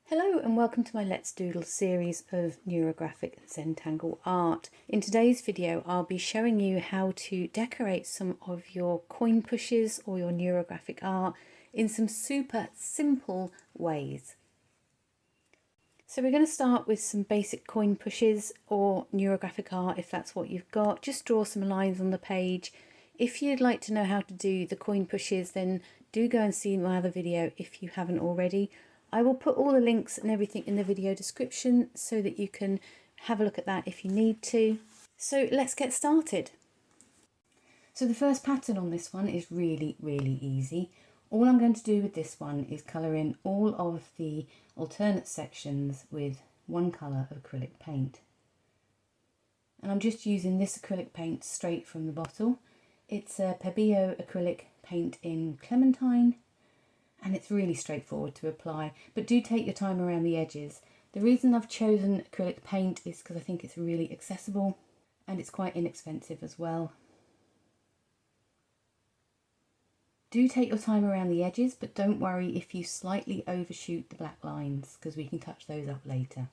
Hello and welcome to my Let's Doodle series of Neurographic and Zentangle art. In today's video I'll be showing you how to decorate some of your coin pushes or your Neurographic art in some super simple ways. So we're going to start with some basic coin pushes or Neurographic art if that's what you've got. Just draw some lines on the page. If you'd like to know how to do the coin pushes, then do go and see my other video if you haven't already. I will put all the links and everything in the video description so that you can have a look at that if you need to. So let's get started. So the first pattern on this one is really easy. All I'm going to do with this one is colour in all of the alternate sections with one colour of acrylic paint. And I'm just using this acrylic paint straight from the bottle. It's a Pebeo acrylic paint in Clementine. And it's really straightforward to apply, but do take your time around the edges. The reason I've chosen acrylic paint is because I think it's really accessible and it's quite inexpensive as well. Do take your time around the edges, but don't worry if you slightly overshoot the black lines because we can touch those up later.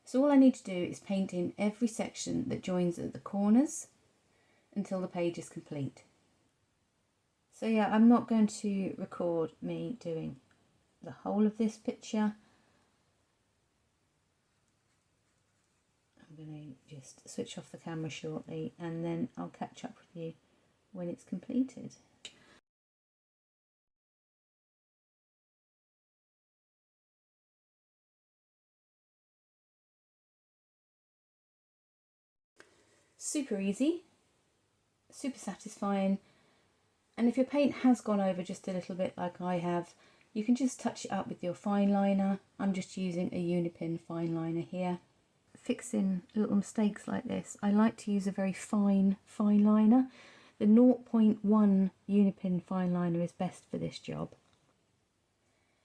So all I need to do is paint in every section that joins at the corners until the page is complete. So yeah, I'm not going to record me doing the whole of this picture. I'm going to just switch off the camera shortly and then I'll catch up with you when it's completed. Super easy, super satisfying. And if your paint has gone over just a little bit like I have, you can just touch it up with your fine liner. I'm just using a Unipin fine liner here. Fixing little mistakes like this, I like to use a very fine liner. The 0.1 Unipin fine liner is best for this job.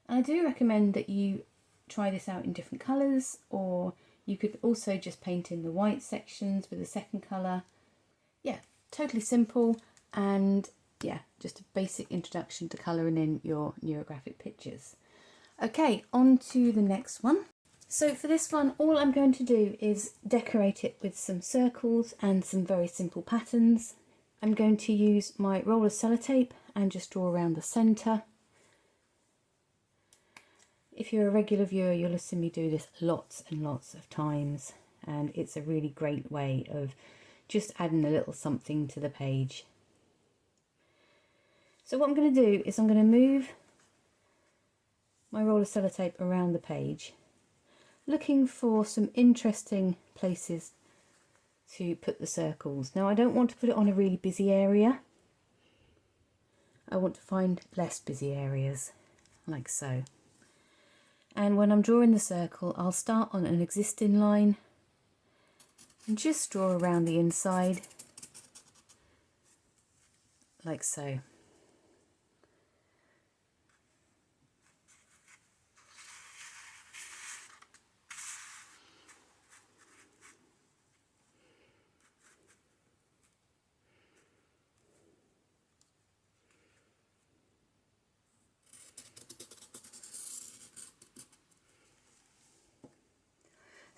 And I do recommend that you try this out in different colours, or you could also just paint in the white sections with a second colour. Yeah, totally simple and yeah, just a basic introduction to colouring in your Neurographic pictures. Okay, on to the next one. So for this one, all I'm going to do is decorate it with some circles and some very simple patterns. I'm going to use my roller sellotape and just draw around the centre. If you're a regular viewer, you'll have seen me do this lots and lots of times, and it's a really great way of just adding a little something to the page. So what I'm going to do is I'm going to move my roller sellotape around the page, looking for some interesting places to put the circles. Now I don't want to put it on a really busy area. I want to find less busy areas, like so. And when I'm drawing the circle, I'll start on an existing line and just draw around the inside, like so.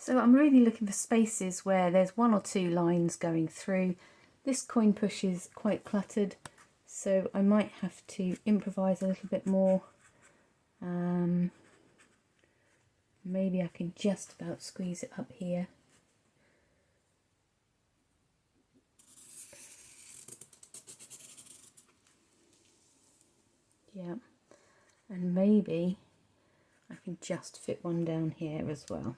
So I'm really looking for spaces where there's one or two lines going through. This coin push is quite cluttered, so I might have to improvise a little bit more. Maybe I can just about squeeze it up here. Yeah, and maybe I can just fit one down here as well.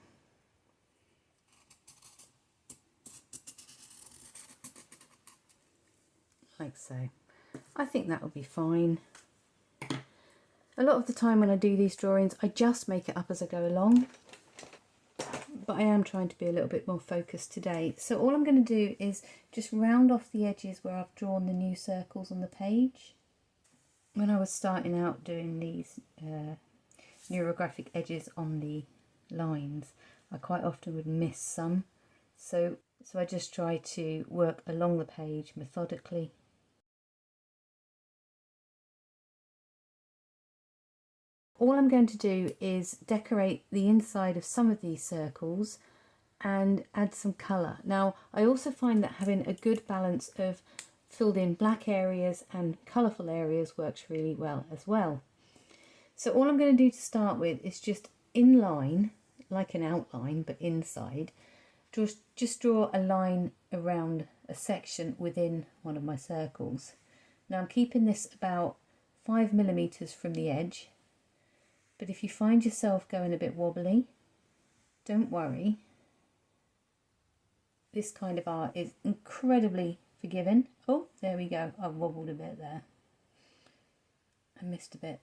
Like so. I think that will be fine. A lot of the time when I do these drawings, I just make it up as I go along, but I am trying to be a little bit more focused today. So all I'm going to do is just round off the edges where I've drawn the new circles on the page. When I was starting out doing these Neurographic edges on the lines, I quite often would miss some. So I just try to work along the page methodically. all I'm going to do is decorate the inside of some of these circles and add some colour. Now, I also find that having a good balance of filled in black areas and colourful areas works really well as well. So all I'm going to do to start with is just inline, like an outline but inside, just draw a line around a section within one of my circles. Now I'm keeping this about 5mm from the edge, but if you find yourself going a bit wobbly, don't worry. This kind of art is incredibly forgiving. Oh, there we go. I've wobbled a bit there. I missed a bit.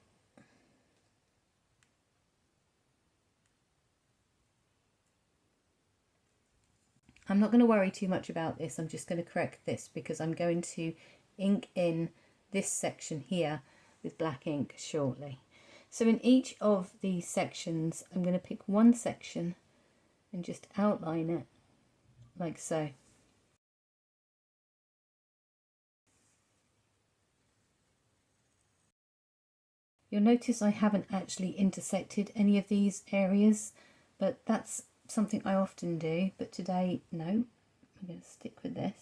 I'm not going to worry too much about this. I'm just going to correct this because I'm going to ink in this section here with black ink shortly. So in each of these sections, I'm going to pick one section and just outline it like so. You'll notice I haven't actually intersected any of these areas, but that's something I often do, but today, no, I'm going to stick with this.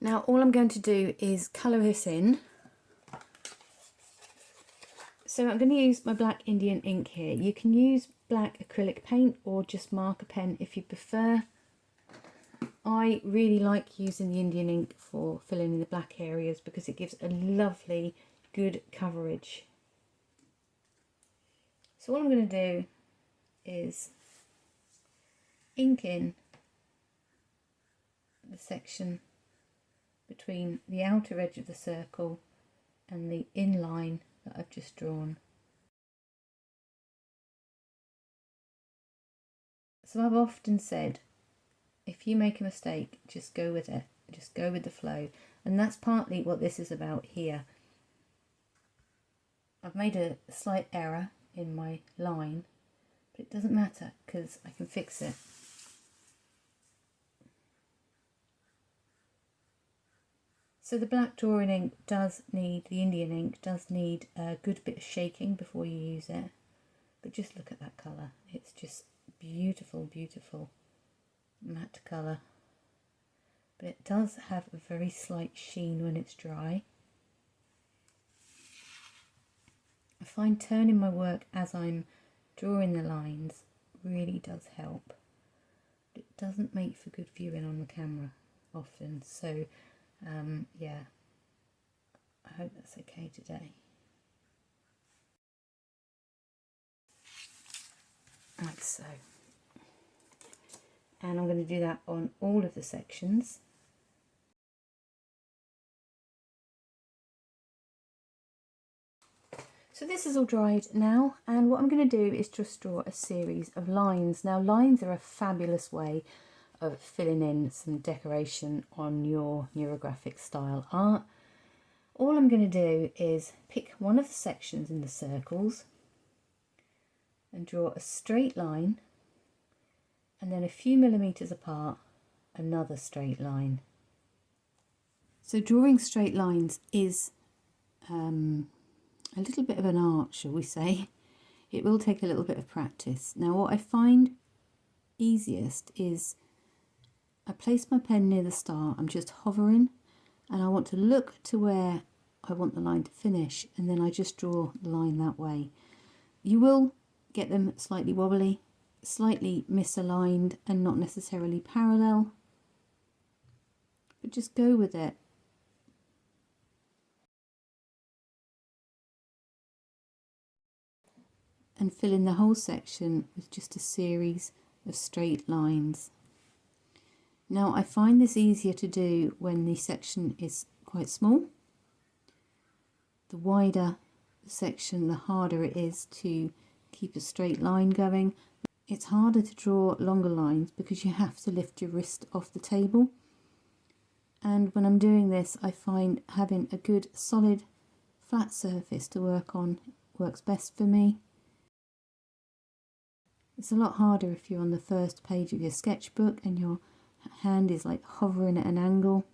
Now all I'm going to do is colour this in. So I'm going to use my black Indian ink here. You can use black acrylic paint or just marker pen if you prefer. I really like using the Indian ink for filling in the black areas because it gives a lovely, good coverage. So what I'm going to do is ink in the section between the outer edge of the circle and the inline that I've just drawn. So I've often said, if you make a mistake, just go with it, just go with the flow. And that's partly what this is about here. I've made a slight error in my line, but it doesn't matter because I can fix it. So the black drawing ink does need, the Indian ink does need a good bit of shaking before you use it. But just look at that colour. It's just beautiful, beautiful matte colour. But it does have a very slight sheen when it's dry. I find turning my work as I'm drawing the lines really does help. But it doesn't make for good viewing on the camera often. So yeah, I hope that's okay today. Like so. And I'm going to do that on all of the sections. So this is all dried now, and what I'm going to do is just draw a series of lines. Now lines are a fabulous way of filling in some decoration on your neurographic style art. All I'm going to do is pick one of the sections in the circles and draw a straight line, and then a few millimeters apart another straight line. So drawing straight lines is a little bit of an art, shall we say. It will take a little bit of practice. Now what I find easiest is I place my pen near the start, I'm just hovering, and I want to look to where I want the line to finish, and then I just draw the line that way. You will get them slightly wobbly, slightly misaligned and not necessarily parallel, but just go with it. And fill in the whole section with just a series of straight lines. Now I find this easier to do when the section is quite small. The wider the section, the harder it is to keep a straight line going. It's harder to draw longer lines because you have to lift your wrist off the table. And when I'm doing this, I find having a good solid flat surface to work on works best for me. It's a lot harder if you're on the first page of your sketchbook and you're hand is like hovering at an angle.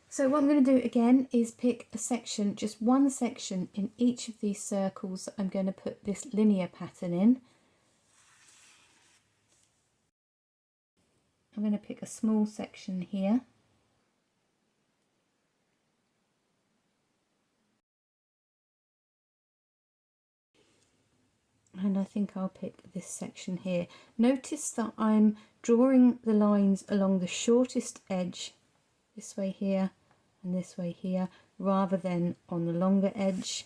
So what I'm going to do again is pick a section, just one section in each of these circles that I'm going to put this linear pattern in. I'm going to pick a small section here. And I think I'll pick this section here. Notice that I'm drawing the lines along the shortest edge, this way here and this way here, rather than on the longer edge.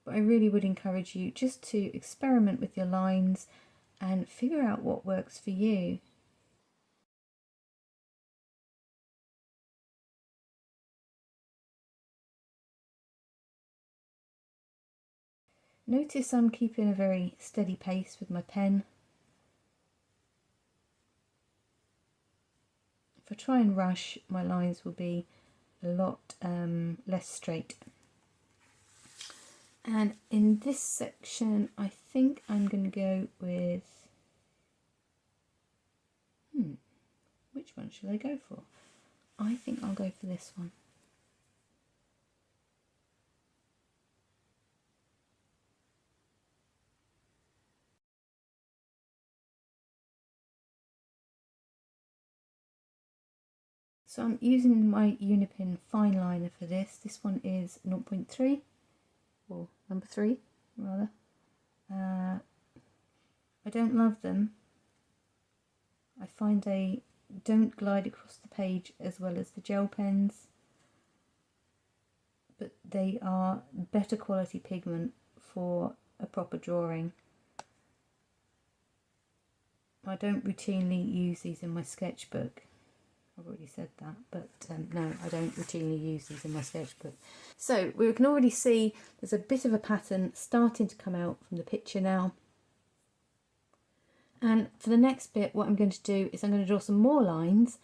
But I really would encourage you just to experiment with your lines and figure out what works for you. Notice I'm keeping a very steady pace with my pen. If I try and rush, my lines will be a lot less straight. And in this section, I think I'm going to go with, which one should I go for? I think I'll go for this one. So I'm using my Unipin fine liner for this. This one is 0.3, or number 3 rather. I don't love them. I find they don't glide across the page as well as the gel pens, but they are better quality pigment for a proper drawing. I don't routinely use these in my sketchbook. I've already said that, but no, I don't routinely use these in my sketchbook. So we can already see there's a bit of a pattern starting to come out from the picture now. And for the next bit, what I'm going to do is I'm going to draw some more lines.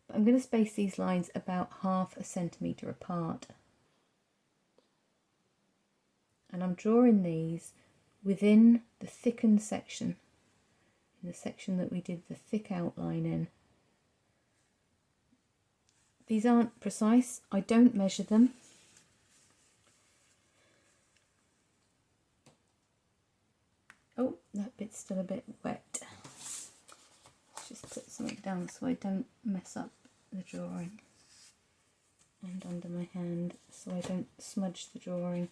But I'm going to space these lines about 1/2 centimetre apart. And I'm drawing these within the thickened section, in the section that we did the thick outline in. These aren't precise, I don't measure them. Oh, that bit's still a bit wet. Just put something down so I don't mess up the drawing. And under my hand so I don't smudge the drawing.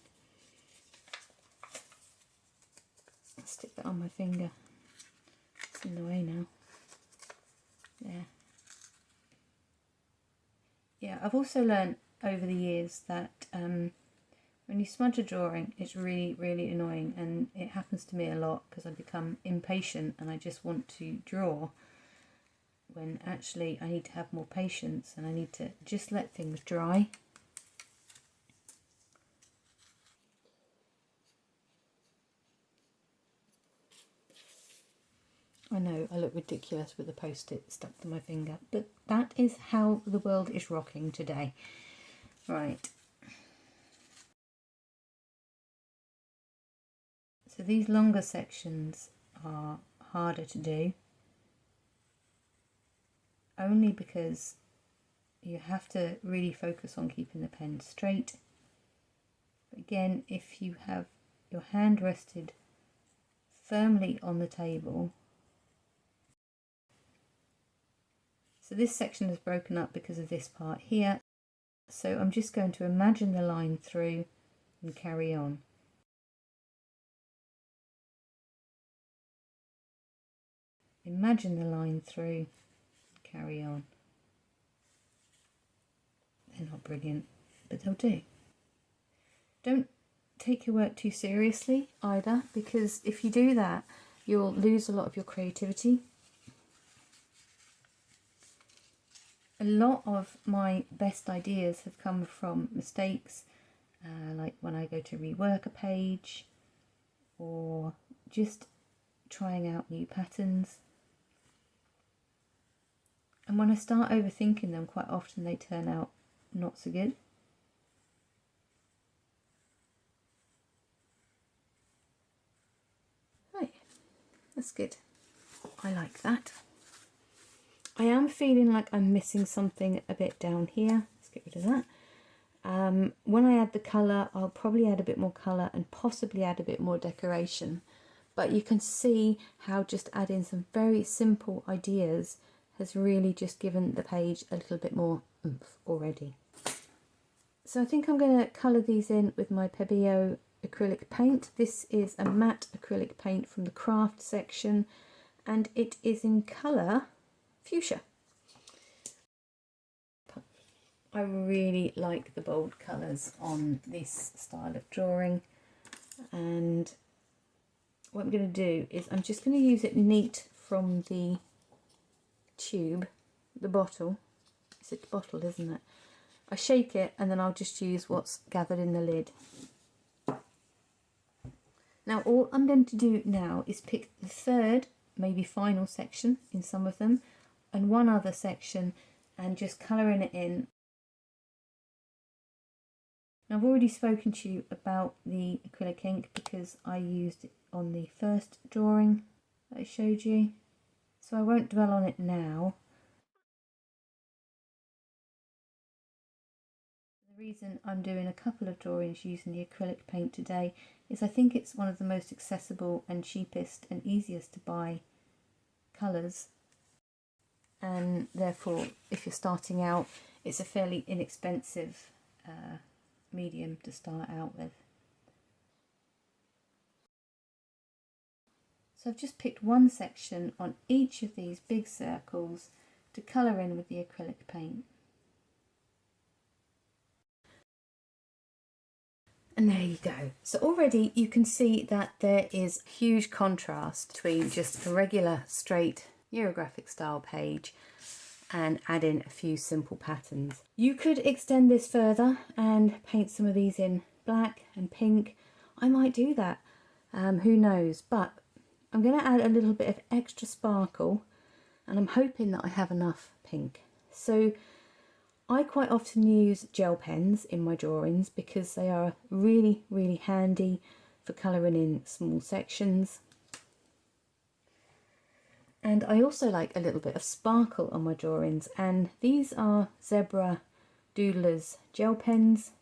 I'll stick that on my finger. It's in the way now. There. Yeah, I've also learned over the years that when you smudge a drawing, it's really, really annoying, and it happens to me a lot because I become impatient and I just want to draw, when actually I need to have more patience and I need to just let things dry. I know I look ridiculous with a post-it stuck to my finger, but that is how the world is rocking today. Right. So these longer sections are harder to do, only because you have to really focus on keeping the pen straight. But again, if you have your hand rested firmly on the table. So this section is broken up because of this part here. So I'm just going to imagine the line through and carry on. Imagine the line through, carry on. They're not brilliant, but they'll do. Don't take your work too seriously either, because if you do that, you'll lose a lot of your creativity. A lot of my best ideas have come from mistakes, like when I go to rework a page, or just trying out new patterns. And when I start overthinking them, quite often they turn out not so good. Right, that's good. I like that. I am feeling like I'm missing something a bit down here. Let's get rid of that. When I add the colour, I'll probably add a bit more colour and possibly add a bit more decoration. But you can see how just adding some very simple ideas has really just given the page a little bit more oomph already. So I think I'm going to colour these in with my Pebeo acrylic paint. This is a matte acrylic paint from the craft section, and it is in colour fuchsia. I really like the bold colours on this style of drawing, and what I'm going to do is I'm just going to use it neat from the tube, the bottle. It's a bottle, isn't it? I shake it and then I'll just use what's gathered in the lid. Now all I'm going to do now is pick the third, maybe final section in some of them, and one other section, and just colouring it in. Now, I've already spoken to you about the acrylic ink because I used it on the first drawing that I showed you, so I won't dwell on it now. The reason I'm doing a couple of drawings using the acrylic paint today is I think it's one of the most accessible and cheapest and easiest to buy colours, and therefore if you're starting out it's a fairly inexpensive medium to start out with. So I've just picked one section on each of these big circles to colour in with the acrylic paint. And there you go. So already you can see that there is huge contrast between just a regular straight Neurographic style page and add in a few simple patterns. You could extend this further and paint some of these in black and pink. I might do that, who knows, but I'm going to add a little bit of extra sparkle, and I'm hoping that I have enough pink. So I quite often use gel pens in my drawings because they are really, really handy for colouring in small sections. And I also like a little bit of sparkle on my drawings, and these are Zebra Doodlers gel pens,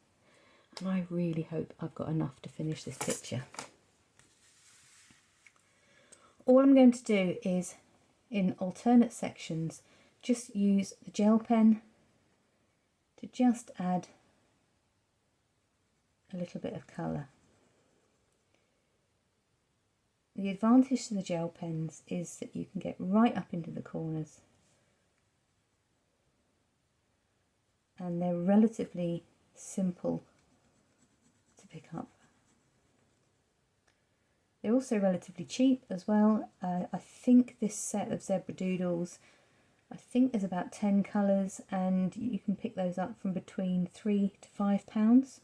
and I really hope I've got enough to finish this picture. All I'm going to do is, in alternate sections, just use the gel pen to just add a little bit of colour. The advantage to the gel pens is that you can get right up into the corners, and they're relatively simple to pick up. They're also relatively cheap as well. I think this set of Zebra Doodles, I think there's about 10 colours, and you can pick those up from between £3 to £5.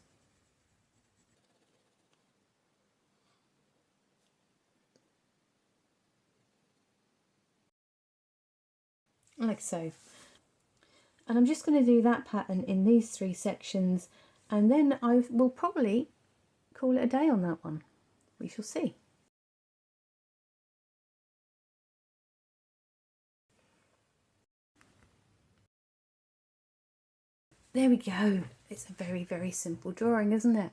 Like so. And I'm just going to do that pattern in these 3 sections, and then I will probably call it a day on that one. We shall see. There we go. It's a very, very simple drawing, isn't it?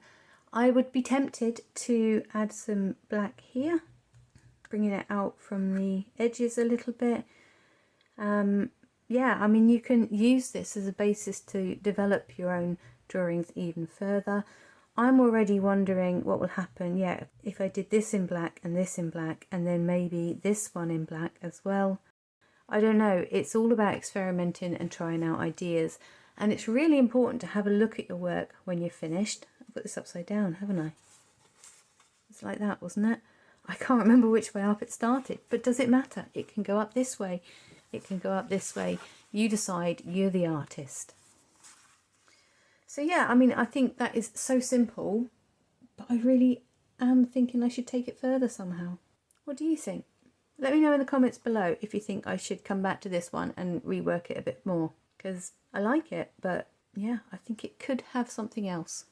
I would be tempted to add some black here, bringing it out from the edges a little bit. Yeah, I mean, you can use this as a basis to develop your own drawings even further. I'm already wondering what will happen, yeah, if I did this in black and this in black, and then maybe this one in black as well. I don't know, it's all about experimenting and trying out ideas, and it's really important to have a look at your work when you're finished. I've got this upside down, haven't I? It's like that, wasn't it? I can't remember which way up it started, but does it matter? It can go up this way. It can go up this way. You decide, you're the artist. So yeah, I mean, I think that is so simple, but I really am thinking I should take it further somehow. What do you think? Let me know in the comments below if you think I should come back to this one and rework it a bit more, because I like it, but yeah, I think it could have something else.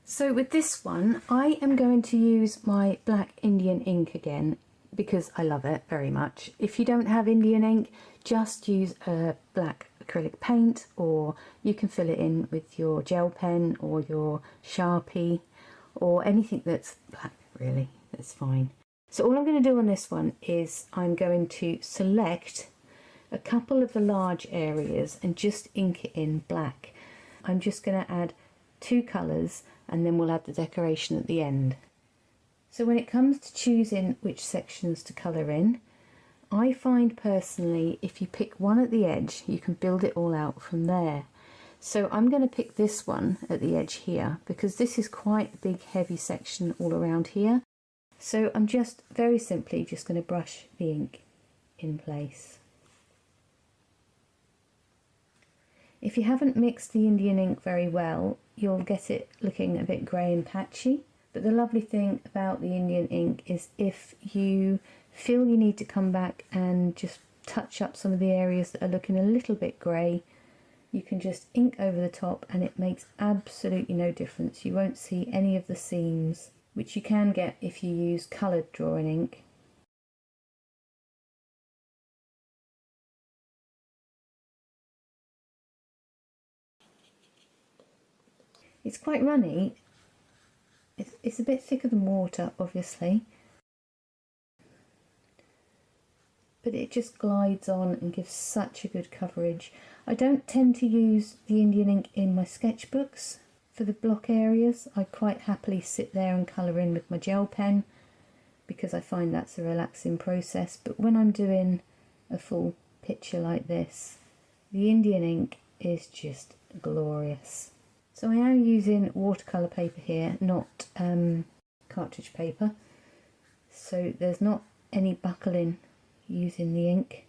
So with this one, I am going to use my black Indian ink again because I love it very much. If you don't have Indian ink, just use a black acrylic paint, or you can fill it in with your gel pen or your Sharpie or anything that's black, really, that's fine. So all I'm going to do on this one is I'm going to select a couple of the large areas and just ink it in black. I'm just going to add 2 colours and then we'll add the decoration at the end. So when it comes to choosing which sections to colour in, I find personally if you pick one at the edge you can build it all out from there. So I'm going to pick this one at the edge here because this is quite a big heavy section all around here. So I'm just very simply just going to brush the ink in place. If you haven't mixed the Indian ink very well, you'll get it looking a bit grey and patchy. But the lovely thing about the Indian ink is if you feel you need to come back and just touch up some of the areas that are looking a little bit grey, you can just ink over the top and it makes absolutely no difference. You won't see any of the seams, which you can get if you use coloured drawing ink. It's quite runny. It's a bit thicker than water, obviously, but it just glides on and gives such a good coverage. I don't tend to use the Indian ink in my sketchbooks for the block areas. I quite happily sit there and colour in with my gel pen because I find that's a relaxing process. But when I'm doing a full picture like this, the Indian ink is just glorious. So I am using watercolour paper here, not cartridge paper, so there's not any buckling using the ink.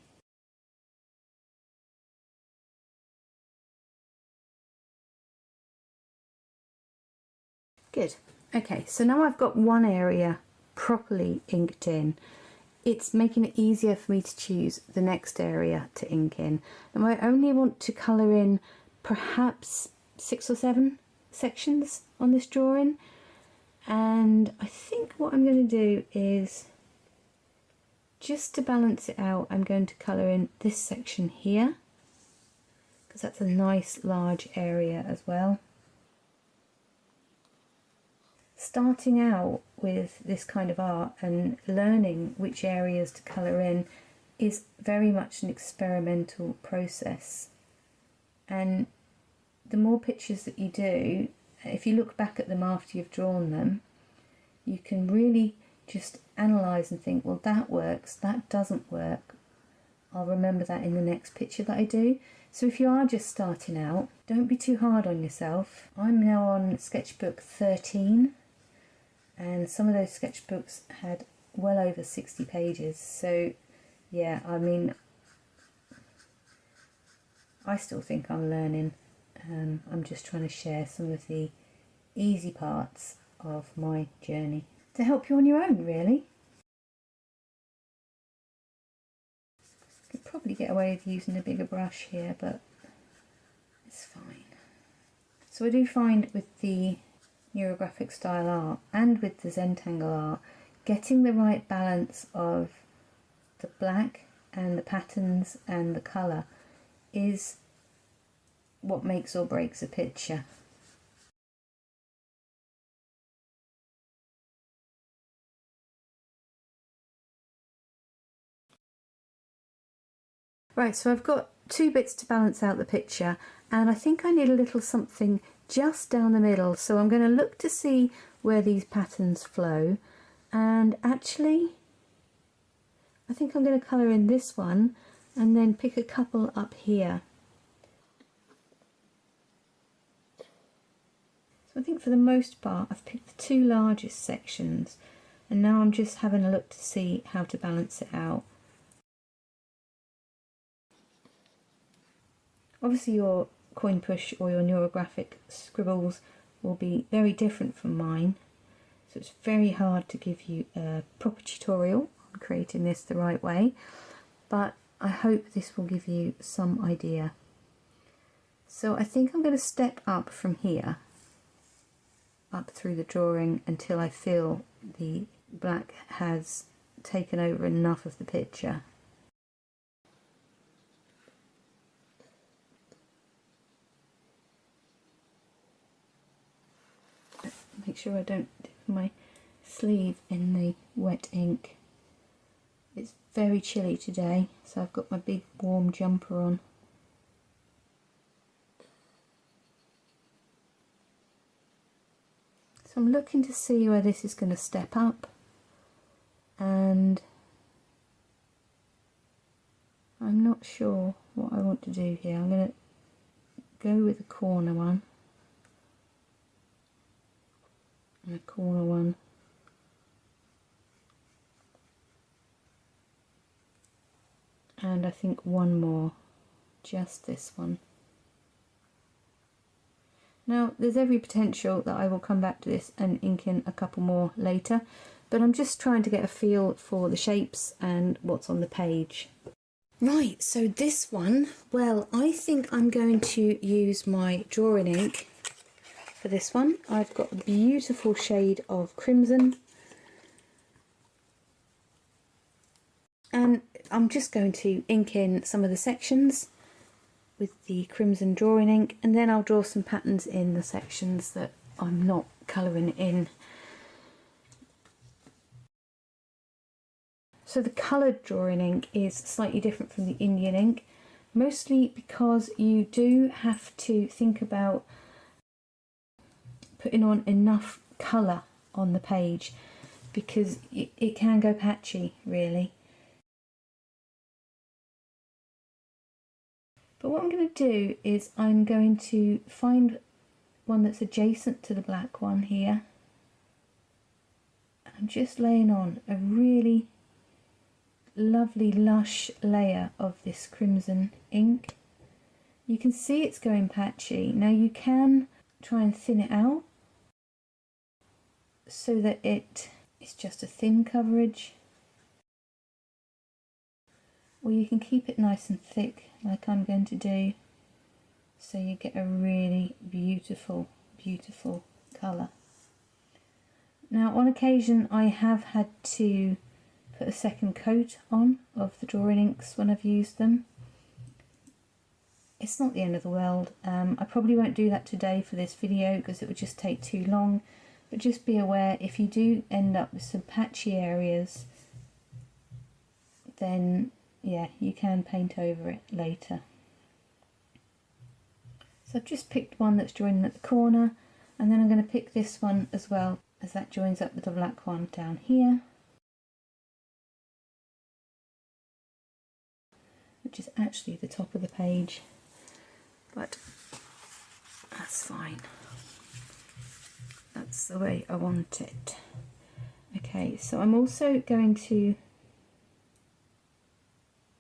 Good. Okay, so now I've got one area properly inked in. It's making it easier for me to choose the next area to ink in. And I only want to colour in perhaps 6 or 7 sections on this drawing, and I think what I'm going to do is, just to balance it out, I'm going to colour in this section here because that's a nice large area as well. Starting out with this kind of art and learning which areas to colour in is very much an experimental process, and the more pictures that you do, if you look back at them after you've drawn them, you can really just analyse and think, well, that works, that doesn't work, I'll remember that in the next picture that I do. So if you are just starting out, don't be too hard on yourself. I'm now on sketchbook 13 and some of those sketchbooks had well over 60 pages, so yeah, I mean, I still think I'm learning. I'm just trying to share some of the easy parts of my journey to help you on your own, really. Could probably get away with using a bigger brush here, but it's fine. So I do find with the Neurographic style art and with the Zentangle art, getting the right balance of the black and the patterns and the colour is what makes or breaks a picture. Right, so I've got 2 bits to balance out the picture, and I think I need a little something just down the middle, so I'm going to look to see where these patterns flow, and actually I think I'm going to colour in this one and then pick a couple up here. So I think for the most part I've picked the 2 largest sections, and now I'm just having a look to see how to balance it out. Obviously your coin push or your Neurographic scribbles will be very different from mine, So it's very hard to give you a proper tutorial on creating this the right way, but I hope this will give you some idea. So I think I'm going to step up from here, up through the drawing until I feel the black has taken over enough of the picture. Make sure I don't dip my sleeve in the wet ink. It's very chilly today, so I've got my big warm jumper on. So I'm looking to see where this is going to step up, and I'm not sure what I want to do here. I'm going to go with the corner one. And a corner one, and I think one more, just this one. Now there's every potential that I will come back to this and ink in a couple more later, but I'm just trying to get a feel for the shapes and what's on the page. Right, so this one, well, I think I'm going to use my drawing ink. For this one, I've got a beautiful shade of crimson, and I'm just going to ink in some of the sections with the crimson drawing ink, and then I'll draw some patterns in the sections that I'm not colouring in. So the coloured drawing ink is slightly different from the Indian ink, mostly because you do have to think about putting on enough colour on the page, because it can go patchy really. But what I'm going to do is I'm going to find one that's adjacent to the black one here. I'm just laying on a really lovely lush layer of this crimson ink. You can see it's going patchy. Now you can try and thin it out so that it is just a thin coverage, or you can keep it nice and thick like I'm going to do, so you get a really beautiful colour. Now on occasion I have had to put a second coat on of the drawing inks when I've used them. It's not the end of the world. I probably won't do that today for this video because it would just take too long, but just be aware if you do end up with some patchy areas, then yeah, you can paint over it later. So I've just picked one that's joining at the corner, and then I'm going to pick this one as well, as that joins up with the black one down here, which is actually the top of the page, but that's fine. That's the way I want it. Okay, so I'm also going to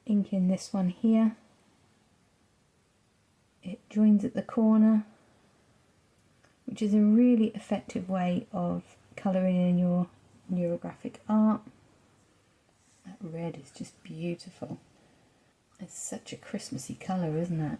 ink in this one here. It joins at the corner, which is a really effective way of colouring in your neurographic art. That red is just beautiful. It's such a Christmassy colour, isn't it?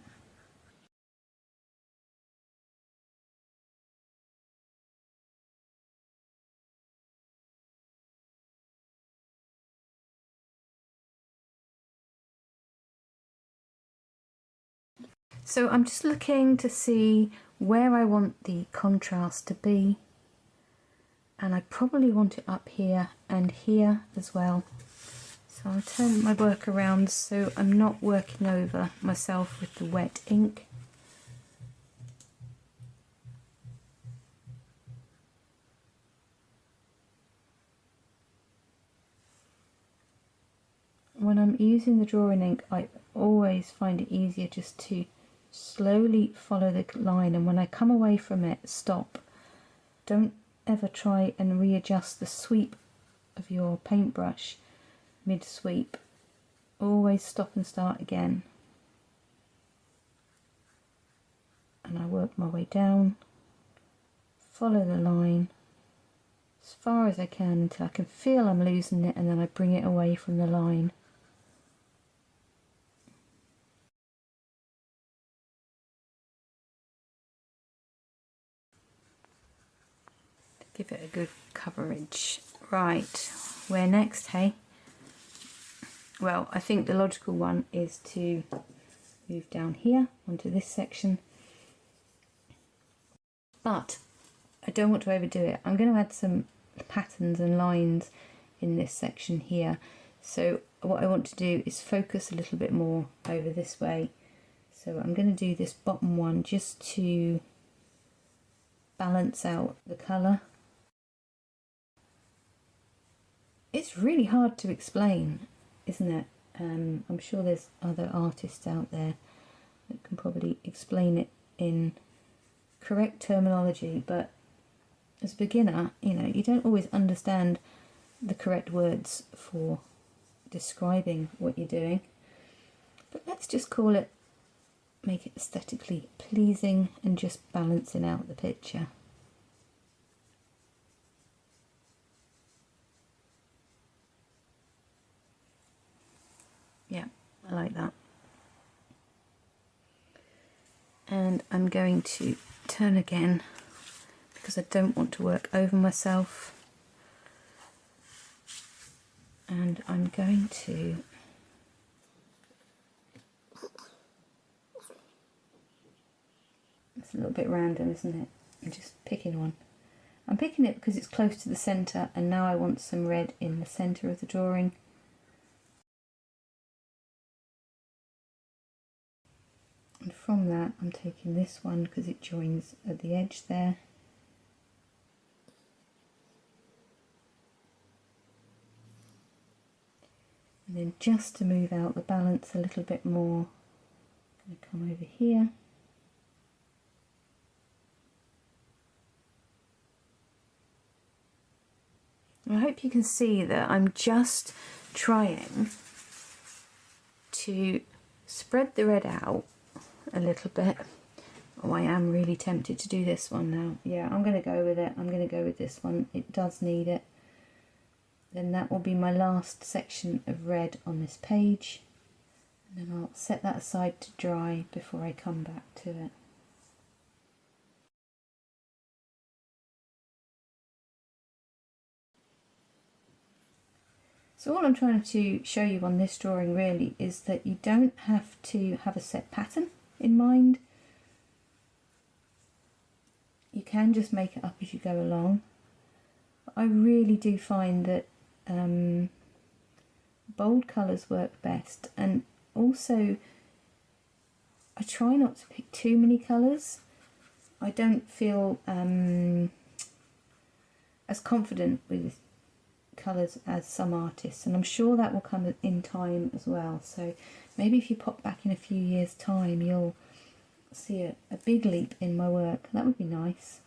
So I'm just looking to see where I want the contrast to be, and I probably want it up here and here as well. So I'll turn my work around so I'm not working over myself with the wet ink. When I'm using the drawing ink, I always find it easier just to slowly follow the line, and when I come away from it, stop. Don't ever try and readjust the sweep of your paintbrush mid-sweep. Always stop and start again. And I work my way down, follow the line, as far as I can until I can feel I'm losing it, and then I bring it away from the line. Give it a good coverage. Right, where next, hey? Well, I think the logical one is to move down here onto this section, but I don't want to overdo it. I'm going to add some patterns and lines in this section here. So what I want to do is focus a little bit more over this way. So I'm going to do this bottom one just to balance out the colour. It's really hard to explain, isn't it? I'm sure there's other artists out there that can probably explain it in correct terminology, but as a beginner, you know, you don't always understand the correct words for describing what you're doing. But let's just call it, make it aesthetically pleasing and just balancing out the picture. Yeah, I like that. And I'm going to turn again because I don't want to work over myself. And I'm going to it's a little bit random, isn't it? I'm just picking one. I'm picking it because it's close to the centre, and now I want some red in the centre of the drawing. And from that I'm taking this one because it joins at the edge there. And then just to move out the balance a little bit more, I'm going to come over here. I hope you can see that I'm just trying to spread the red out a little bit. Oh, I am really tempted to do this one now. Yeah, I'm going to go with it. I'm going to go with this one. It does need it. Then that will be my last section of red on this page. And then I'll set that aside to dry before I come back to it. So all I'm trying to show you on this drawing really is that you don't have to have a set pattern in mind. You can just make it up as you go along. But I really do find that bold colours work best, and also I try not to pick too many colours. I don't feel as confident with colours as some artists, and I'm sure that will come in time as well. So maybe if you pop back in a few years time, you'll see a big leap in my work. That would be nice.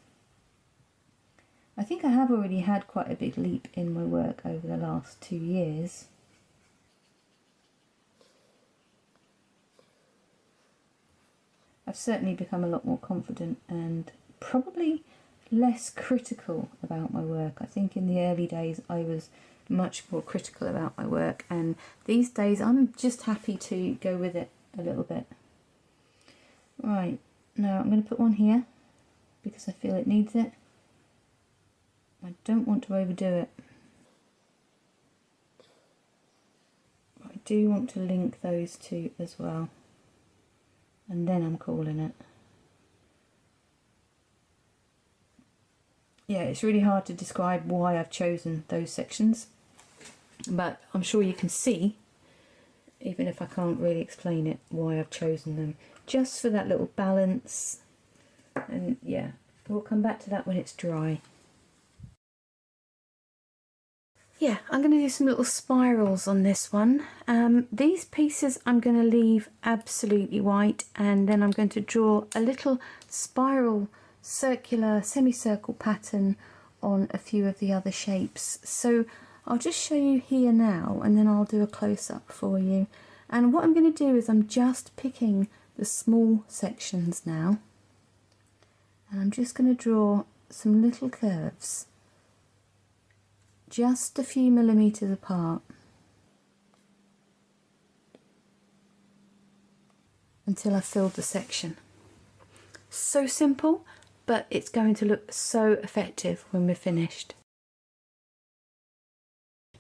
I think I have already had quite a big leap in my work over the last 2 years. I've certainly become a lot more confident and probably less critical about my work. I think in the early days I was much more critical about my work, and these days I'm just happy to go with it a little bit. Right, now I'm going to put one here because I feel it needs it. I don't want to overdo it. I do want to link those two as well, and then I'm calling it. Yeah, it's really hard to describe why I've chosen those sections, but I'm sure you can see, even if I can't really explain it, why I've chosen them. Just for that little balance, and yeah, we'll come back to that when it's dry. Yeah, I'm going to do some little spirals on this one. These pieces I'm going to leave absolutely white, and then I'm going to draw a little spiral, circular, semicircle pattern on a few of the other shapes. So I'll just show you here now, and then I'll do a close-up for you. And what I'm going to do is I'm just picking the small sections now, and I'm just going to draw some little curves just a few millimeters apart until I've filled the section. So simple, but it's going to look so effective when we're finished.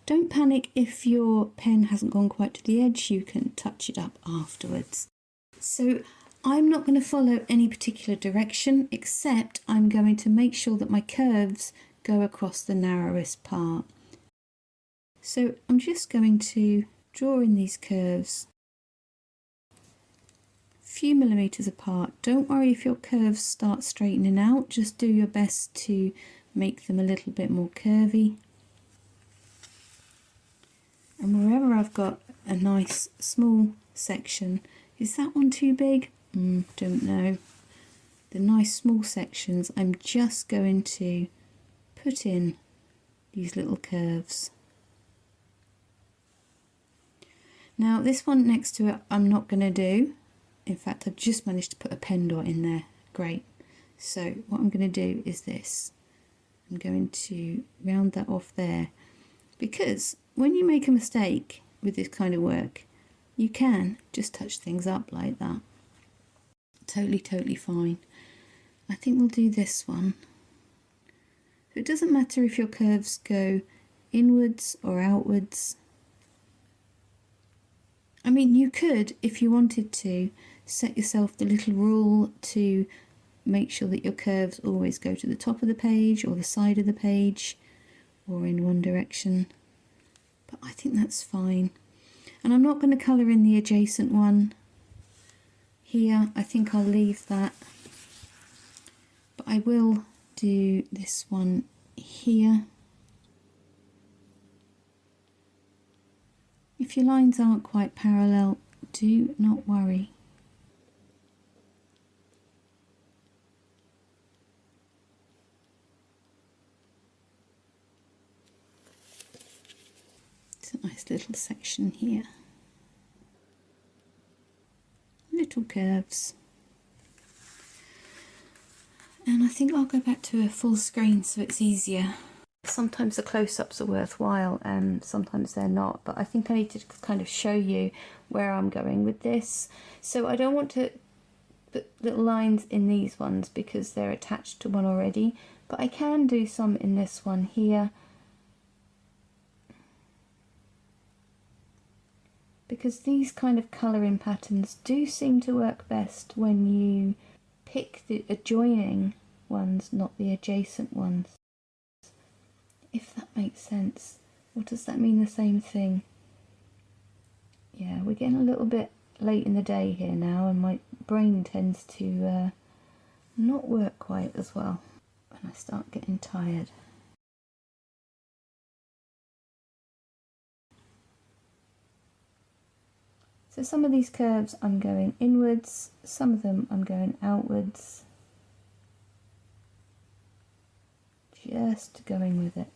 Don't panic if your pen hasn't gone quite to the edge, you can touch it up afterwards. So I'm not going to follow any particular direction, except I'm going to make sure that my curves go across the narrowest part. So I'm just going to draw in these curves a few millimeters apart. Don't worry if your curves start straightening out, just do your best to make them a little bit more curvy. And wherever I've got a nice small section, is that one too big? Don't know. The nice small sections, I'm just going to put in these little curves. Now this one next to it I'm not going to do. In fact, I've just managed to put a pen dot in there. Great. So what I'm going to do is this. I'm going to round that off there, because when you make a mistake with this kind of work, you can just touch things up like that. Totally fine. I think we'll do this one. So it doesn't matter if your curves go inwards or outwards. I mean, you could, if you wanted to, set yourself the little rule to make sure that your curves always go to the top of the page or the side of the page or in one direction. But I think that's fine. And I'm not going to colour in the adjacent one here. I think I'll leave that. But I will do this one here. If your lines aren't quite parallel, do not worry. It's a nice little section here. Little curves. And I think I'll go back to a full screen so it's easier. Sometimes the close-ups are worthwhile and sometimes they're not, but I think I need to kind of show you where I'm going with this. So I don't want to put little lines in these ones because they're attached to one already, but I can do some in this one here, because these kind of colouring patterns do seem to work best when you pick the adjoining ones, not the adjacent ones. If that makes sense. Or does that mean the same thing? Yeah, we're getting a little bit late in the day here now, and my brain tends to not work quite as well when I start getting tired. So some of these curves I'm going inwards, some of them I'm going outwards. Just going with it.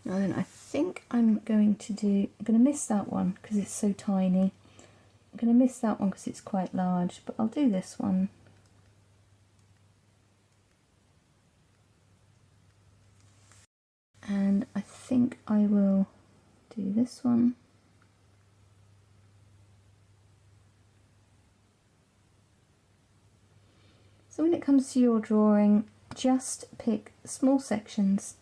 Now then, I think I'm going to miss that one because it's so tiny. I'm going to miss that one because it's quite large, but I'll do this one. And I think I will do this one. So when it comes to your drawing, just pick small sections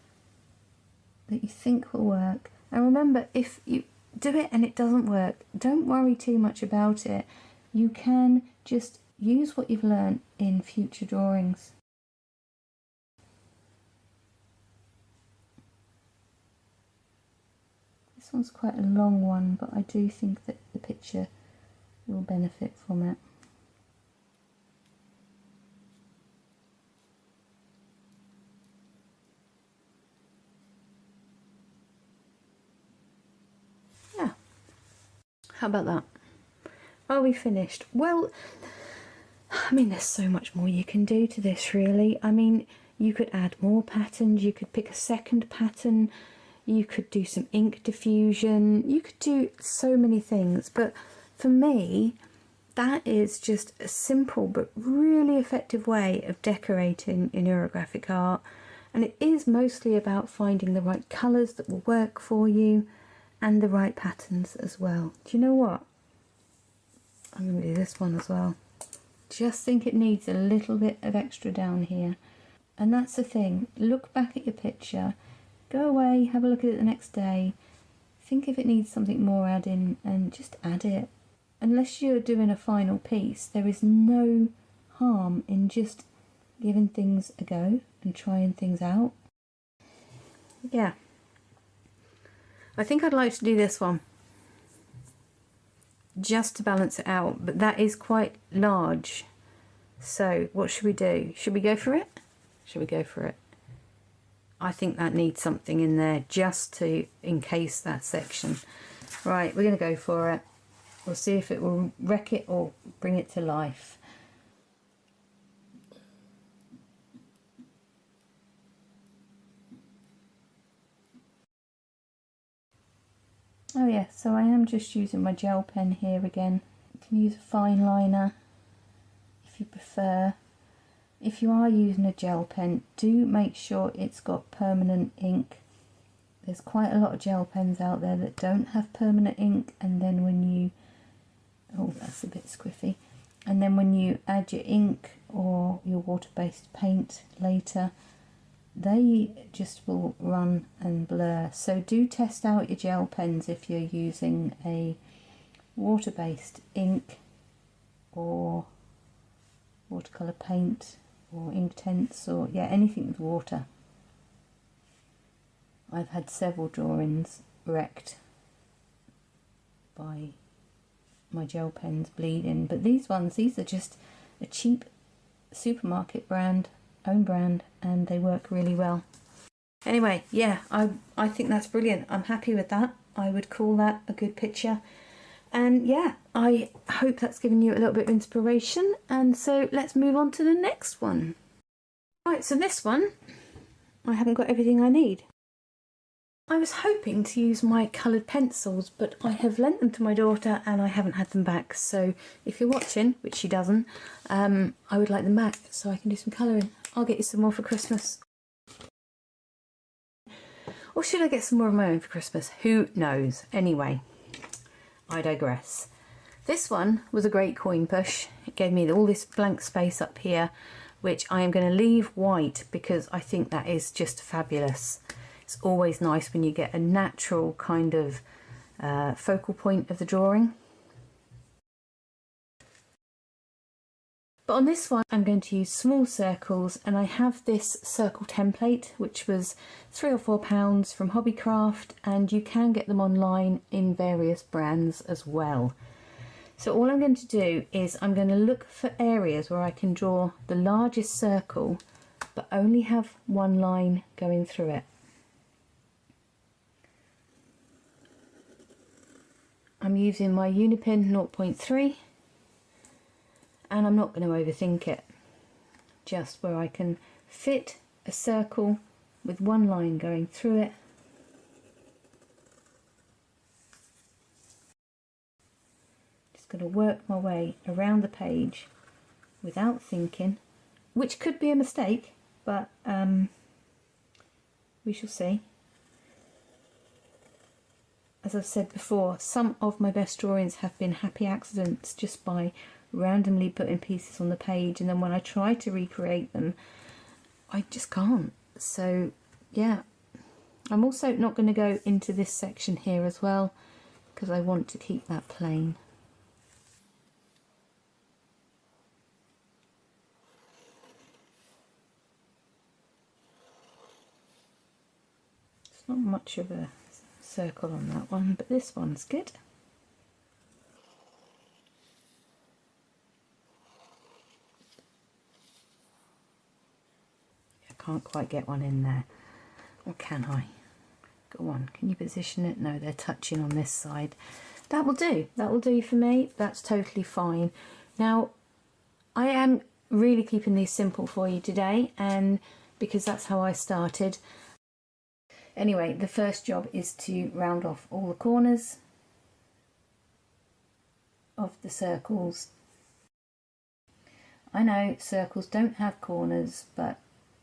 that you think will work. And remember, if you do it and it doesn't work, don't worry too much about it. You can just use what you've learned in future drawings. This one's quite a long one, but I do think that the picture will benefit from it. How about that? Are we finished? Well, I mean, there's so much more you can do to this, really. I mean, you could add more patterns, you could pick a second pattern, you could do some ink diffusion, you could do so many things. But for me, that is just a simple but really effective way of decorating your neurographic art. And it is mostly about finding the right colours that will work for you and the right patterns as well. Do you know what? I'm going to do this one as well. Just think it needs a little bit of extra down here. And that's the thing. Look back at your picture. Go away, have a look at it the next day. Think if it needs something more add in and just add it. Unless you're doing a final piece, there is no harm in just giving things a go and trying things out. Yeah. I think I'd like to do this one just to balance it out, but that is quite large. So what should we do? Should we go for it? Should we go for it? I think that needs something in there just to encase that section. Right, we're going to go for it. We'll see if it will wreck it or bring it to life. Oh yeah, so I am just using my gel pen here again. You can use a fine liner if you prefer. If you are using a gel pen, do make sure it's got permanent ink. There's quite a lot of gel pens out there that don't have permanent ink, and then when you... oh, that's a bit squiffy. And then when you add your ink or your water-based paint later, they just will run and blur. So do test out your gel pens if you're using a water-based ink or watercolour paint or Inktense, or yeah, anything with water. I've had several drawings wrecked by my gel pens bleeding, but these are just a cheap supermarket brand, own brand, and they work really well. Anyway, yeah, I think that's brilliant. I'm happy with that. I would call that a good picture. And yeah, I hope that's given you a little bit of inspiration. And so let's move on to the next one. Right, so this one, I haven't got everything I need. I was hoping to use my coloured pencils, but I have lent them to my daughter and I haven't had them back. So if you're watching, which she doesn't, I would like them back so I can do some colouring. I'll get you some more for Christmas. Or should I get some more of my own for Christmas? Who knows? Anyway, I digress. This one was a great coin push. It gave me all this blank space up here, which I am going to leave white because I think that is just fabulous. It's always nice when you get a natural kind of focal point of the drawing. But on this one I'm going to use small circles, and I have this circle template which was £3 or £4 from Hobbycraft, and you can get them online in various brands as well. So all I'm going to do is I'm going to look for areas where I can draw the largest circle but only have one line going through it. I'm using my Unipin 0.3 and I'm not going to overthink it. Just where I can fit a circle with one line going through it. Just going to work my way around the page without thinking, which could be a mistake, but we shall see. As I've said before, some of my best drawings have been happy accidents just by randomly putting pieces on the page, and then when I try to recreate them, I just can't. So yeah, I'm also not going to go into this section here as well because I want to keep that plain. It's not much of a circle on that one, but this one's good. I can't quite get one in there, or can I? Go on, can you position it? No, they're touching on this side. That will do. That will do for me. That's totally fine. Now, I am really keeping these simple for you today, and because that's how I started. Anyway, the first job is to round off all the corners of the circles. I know circles don't have corners, but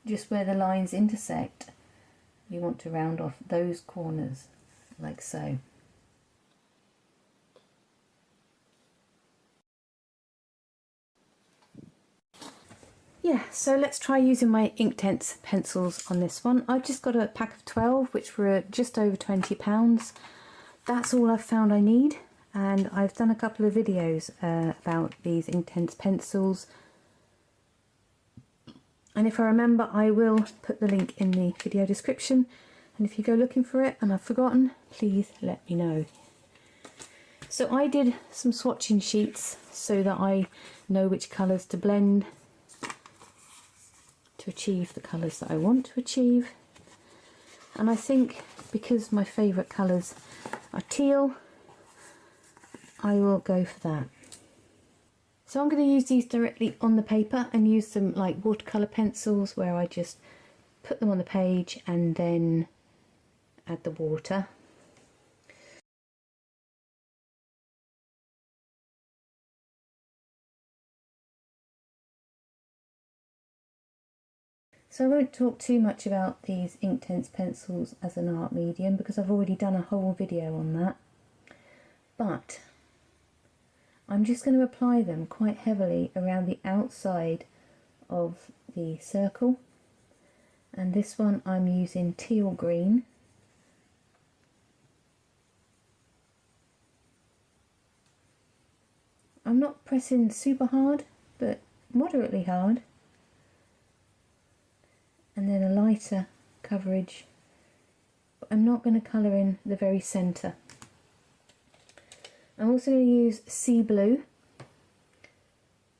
just where the lines intersect, you want to round off those corners like so. Yeah, so let's try using my Inktense pencils on this one. I've just got a pack of 12, which were just over £20. That's all I've found I need, and I've done a couple of videos about these Inktense pencils. And if I remember, I will put the link in the video description. And if you go looking for it and I've forgotten, please let me know. So I did some swatching sheets so that I know which colours to blend to achieve the colours that I want to achieve. And I think because my favourite colours are teal, I will go for that. So I'm going to use these directly on the paper and use them like watercolour pencils, where I just put them on the page and then add the water. So I won't talk too much about these Inktense pencils as an art medium because I've already done a whole video on that. But I'm just going to apply them quite heavily around the outside of the circle. And this one I'm using teal green. I'm not pressing super hard, but moderately hard. And then a lighter coverage, but I'm not going to colour in the very centre. I'm also going to use sea blue,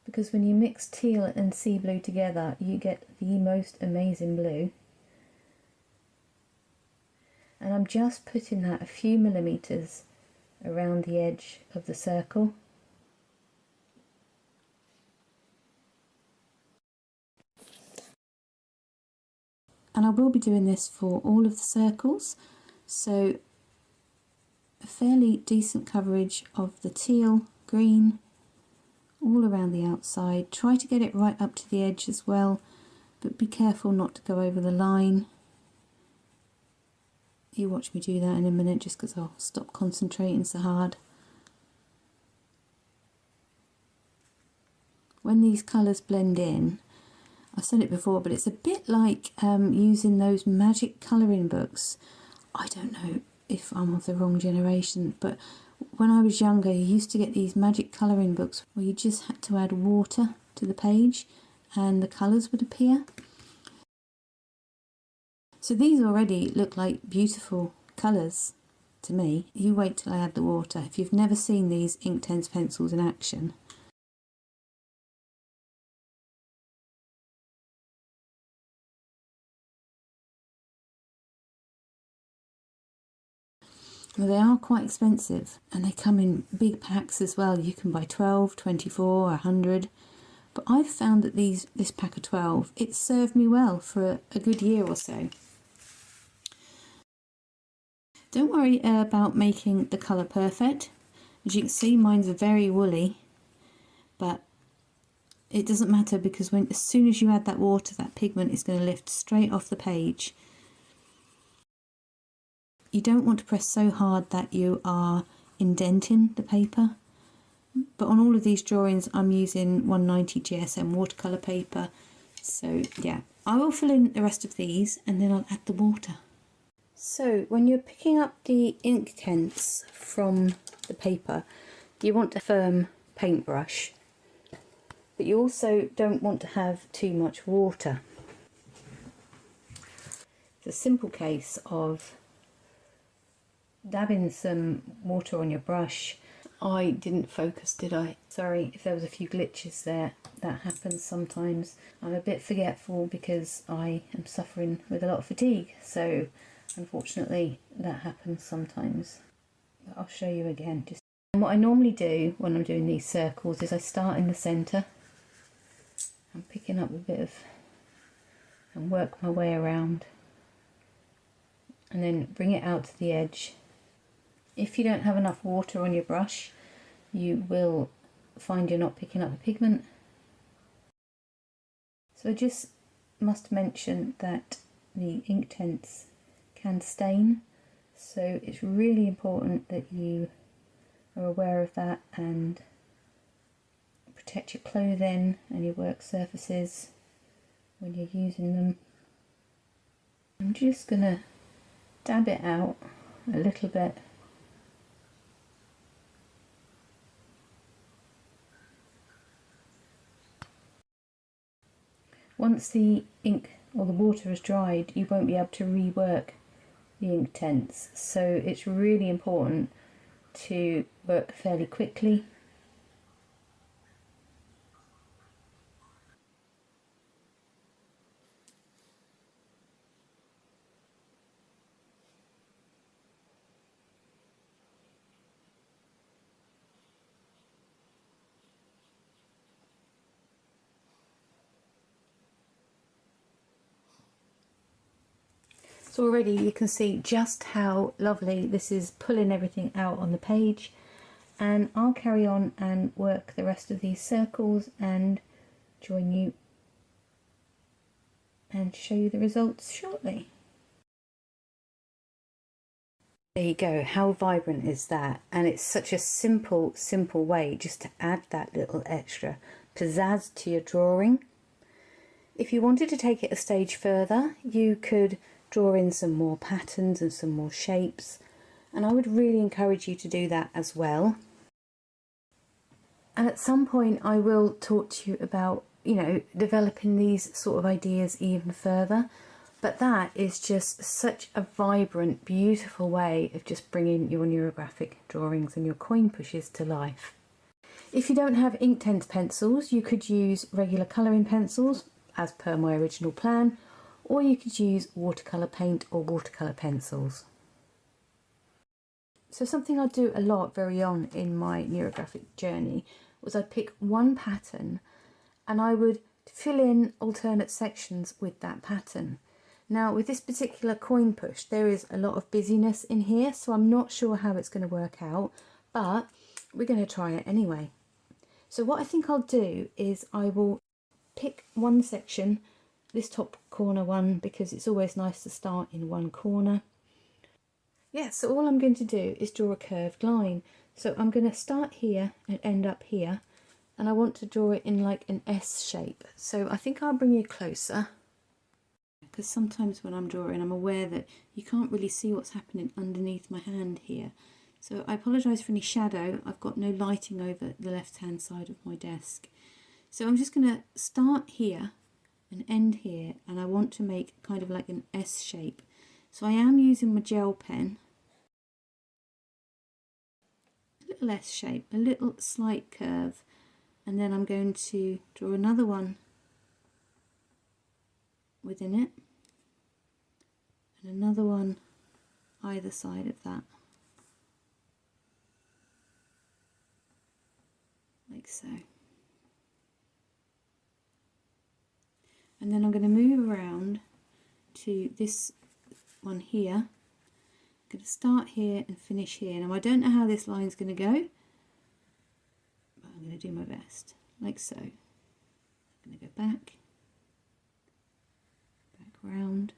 because when you mix teal and sea blue together you get the most amazing blue. And I'm just putting that a few millimetres around the edge of the circle. And I will be doing this for all of the circles, so a fairly decent coverage of the teal, green, all around the outside. Try to get it right up to the edge as well, but be careful not to go over the line. You watch me do that in a minute, just because I'll stop concentrating so hard. When these colours blend in, I've said it before, but it's a bit like using those magic colouring books. I don't know if I'm of the wrong generation, but when I was younger you used to get these magic colouring books where you just had to add water to the page and the colours would appear. So these already look like beautiful colours to me. You wait till I add the water. If you've never seen these Inktense pencils in action, well, they are quite expensive and they come in big packs as well. You can buy 12, 24, 100. But I've found that this pack of 12, it served me well for a good year or so. Don't worry about making the colour perfect. As you can see, mine's very woolly, but it doesn't matter because as soon as you add that water, that pigment is going to lift straight off the page. You don't want to press so hard that you are indenting the paper. But on all of these drawings I'm using 190 GSM watercolour paper. So yeah, I will fill in the rest of these and then I'll add the water. So when you're picking up the Inktense from the paper, you want a firm paintbrush, but you also don't want to have too much water. It's a simple case of dabbing some water on your brush. I didn't focus, did I? Sorry if there was a few glitches there. That happens sometimes. I'm a bit forgetful because I am suffering with a lot of fatigue, so unfortunately that happens sometimes. But I'll show you again. And what I normally do when I'm doing these circles is I start in the centre. I'm picking up a bit of and work my way around and then bring it out to the edge. If you don't have enough water on your brush, you will find you're not picking up the pigment. So just must mention that the Inktense can stain, so it's really important that you are aware of that and protect your clothing and your work surfaces when you're using them. I'm just going to dab it out a little bit. Once the ink or the water has dried, you won't be able to rework the Inktense, so it's really important to work fairly quickly. So already you can see just how lovely this is, pulling everything out on the page, and I'll carry on and work the rest of these circles and join you and show you the results shortly. There you go, how vibrant is that? And it's such a simple way just to add that little extra pizzazz to your drawing. If you wanted to take it a stage further, you could draw in some more patterns and some more shapes, and I would really encourage you to do that as well. And at some point I will talk to you about, you know, developing these sort of ideas even further, but that is just such a vibrant, beautiful way of just bringing your neurographic drawings and your coin pushes to life. If you don't have Inktense pencils, you could use regular colouring pencils as per my original plan, or you could use watercolour paint or watercolour pencils. So something I do a lot very on in my neurographic journey was I'd pick one pattern and I would fill in alternate sections with that pattern. Now with this particular coin push there is a lot of busyness in here, so I'm not sure how it's going to work out, but we're going to try it anyway. So what I think I'll do is I will pick one section, this top corner one, because it's always nice to start in one corner. Yeah, so all I'm going to do is draw a curved line. So I'm going to start here and end up here, and I want to draw it in like an S shape. So I think I'll bring you closer, because sometimes when I'm drawing I'm aware that you can't really see what's happening underneath my hand here. So I apologise for any shadow, I've got no lighting over the left hand side of my desk. So I'm just going to start here and end here, and I want to make kind of like an S shape. So I am using my gel pen, a little S shape, a little slight curve, and then I'm going to draw another one within it and another one either side of that, like so. And then I'm going to move around to this one here. I'm going to start here and finish here. Now I don't know how this line's going to go, but I'm going to do my best, like so. I'm going to go back round.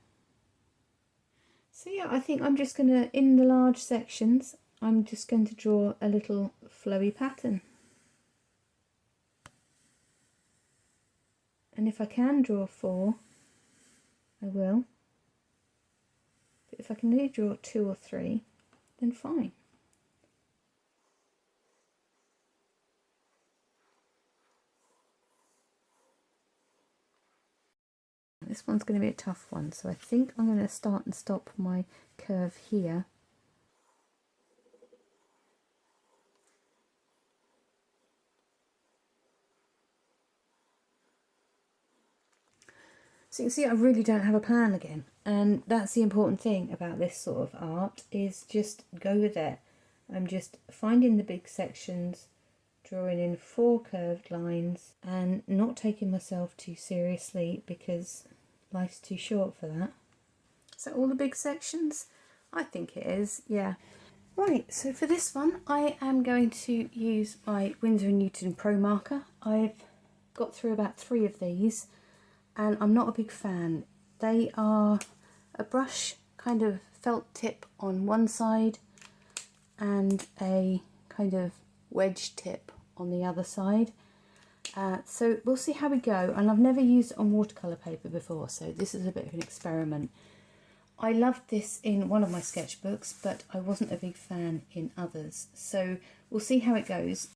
So yeah, I think I'm just going to, in the large sections, I'm just going to draw a little flowy pattern. And if I can draw 4, I will. But if I can only draw 2 or 3, then fine. This one's going to be a tough one, so I think I'm going to start and stop my curve here. So you can see I really don't have a plan again, and that's the important thing about this sort of art, is just go with it. I'm just finding the big sections, drawing in 4 curved lines, and not taking myself too seriously because life's too short for that. So all the big sections? I think it is, yeah. Right, so for this one I am going to use my Winsor Newton Promarker. I've got through about 3 of these. and I'm not a big fan. They are a brush kind of felt tip on one side and a kind of wedge tip on the other side. So we'll see how we go, and I've never used it on watercolour paper before, so this is a bit of an experiment. I loved this in one of my sketchbooks, but I wasn't a big fan in others, so we'll see how it goes.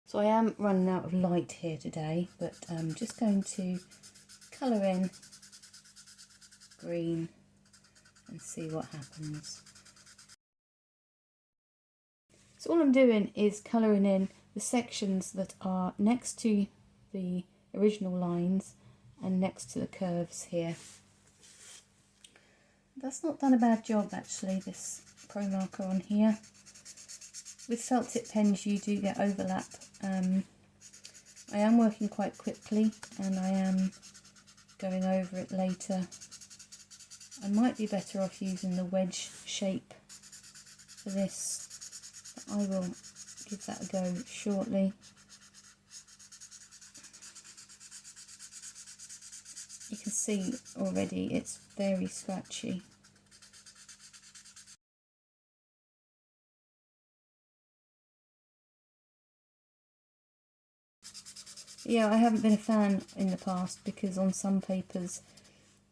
So I am running out of light here today, but I'm just going to colour in green and see what happens. So all I'm doing is colouring in the sections that are next to the original lines and next to the curves here. That's not done a bad job actually, this Promarker on here. With felt tip pens you do get overlap. I am working quite quickly and I am going over it later. I might be better off using the wedge shape for this, but I will give that a go shortly. You can see already it's very scratchy. Yeah, I haven't been a fan in the past because on some papers